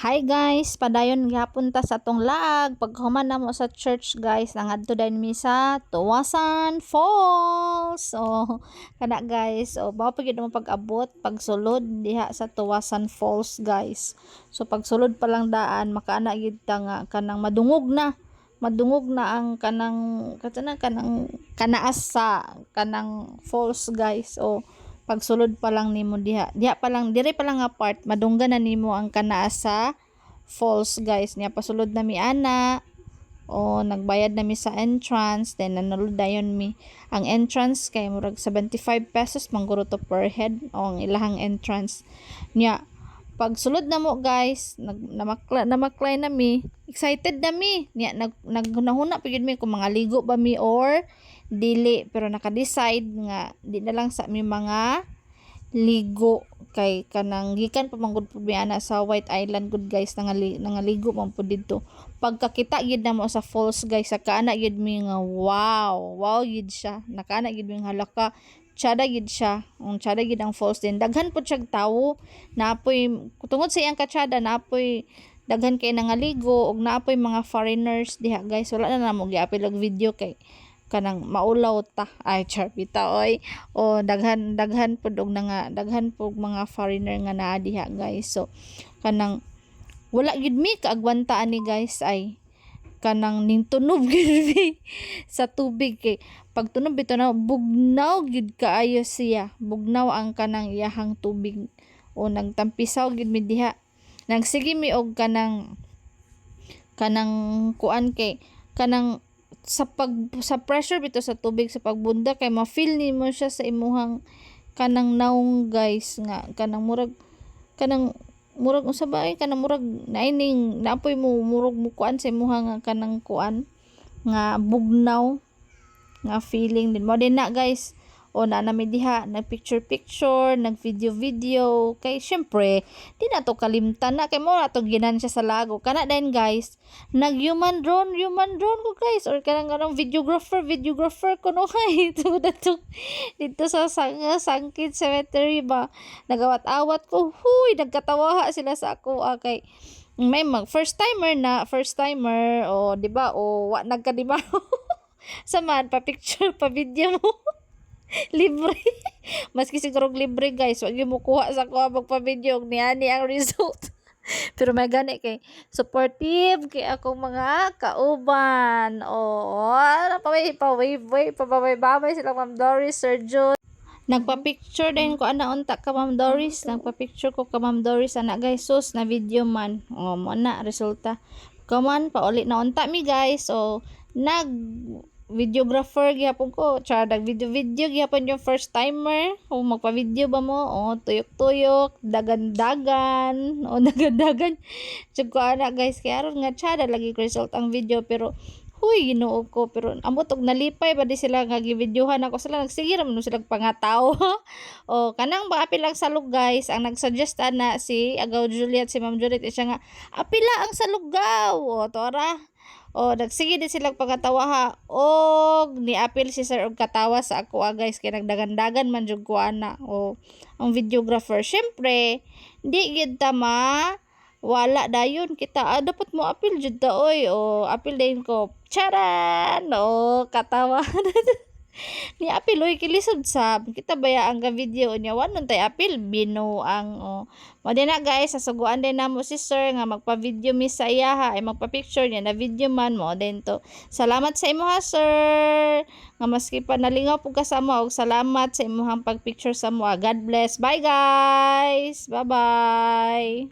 Hi guys, padayon gyapon ta sa tong laag. Paghuman namo sa church guys, nangadto din mi sa Tuwasan Falls. Kana guys, mao pa gyud mo pag-abot, pagsulod diha sa Tuwasan Falls guys. So pagsulod pa lang daan, makaana gyud ta nga kanang madungog na. Madungog na ang kanang kanaas sa kanang falls guys. Pagsulod pa lang nimo diha pa lang dire pa lang nga part madunggan na nimo ang kanaas sa falls guys. Niya pasulod na mi ana nagbayad na mi sa entrance, then nanulod dayon mi. Ang entrance kay murag 75 pesos mangguro to per head ang ilahang entrance niya. Pagsulod na mo guys, namaklay na mi, excited na mi niya, naghunahuna pagid mi kung mga ligo ba mi or dili, pero naka-decide nga di na lang sa mi mga ligo kay kanang gikan pa manggod pud mi ana sa White Island good guys, nangaligo man pud didto. Pagkakita gid na mo sa falls guys, sa kaana gid mi nga wow gid siya, nakaana gid mi nga halaka tsada gid siya, tsada gid ang falls din. Daghan pud siyang tawo, naapoy tungod sa iyang katsada, naapoy daghan kay nangaligo ug naapoy mga foreigners diha guys. Wala na namo giapil og video kay kanang maulaw ta ay charbita oy daghan pud og daghan pud mga foreigner nga naa diha guys. So kanang wala gid mi kaagwanta ani guys, ay kanang ning tunob gid sa tubig kay pag tunob bitaw na bugnaw gid kaayo siya, bugnaw ang kanang iyahang tubig nagtampisaw gid mi diha. Nagsige mi og kanang kuan kay kanang sa pressure bitaw sa tubig sa pagbunda kay ma-feel nimo siya sa imuhang kanang naong guys, nga kanang murag unsa ba kanang murag naining naapoy mo murag mo kuan sa imuhang kanang kuan nga bugnaw nga feeling din mo din na guys. Na nami diha nag picture, nag video kay syempre di na to kalimtan na kay mo na to ginansya sa lago. Kana din guys, nag human drone ko guys, or kanang videographer ko no kay dito sa Sangkit Cemetery ba, nagawat-awat ko, nagkatawa sila sa ako kay may first timer di ba wa nagkadima saman pa picture pa video mo libre maski siguro libre guys, wag mo kuha sa kuha magpa-video og niani ang result pero may gani kay supportive kay akong mga kauban. Pababay sila Ma'am Doris, Sir John. Nagpa-picture din ko ana unta ka Ma'am Doris, nagpa-picture ko ka Ma'am Doris ana guys, sus na video man mo na resulta kaman pauli na unta mi guys. Nag videographer gihapon ko, nag video gihapon yung first timer. Magpa-video ba mo tuyok dagan-dagan tsug ko ana guys, kaya aron nga tsada lagi result ang video, pero Ginoo ko, pero amot og nalipay ba di sila nga givideohan ako sila, nagsige ra man sila pangataw kanang ba apil ang salog guys, ang nagsuggest ana si Agaw Juliet, si Ma'am Juliet siya nga apila ang salugaw tora nagsige din sila pagkatawa ha, ni apil si sir og katawa sa ako guys, kay nagdagan-dagan man jud ko ana ang videographer. Syempre di gid ta wala dayon kita, dapat mo apil jud ta apil din ko charan katawa ni apil kilisod sab kita baya ang video niya wanon tay apil binuang mo din na guys, sasuguan din namo si sir nga magpa-video mi sa iya ay magpa-picture niya na video man mo din to. Salamat sa imo ha sir, nga maski pa nalingaw pug ka sa mo, og salamat sa imong pag-picture sa mo. God bless. Bye guys, bye bye.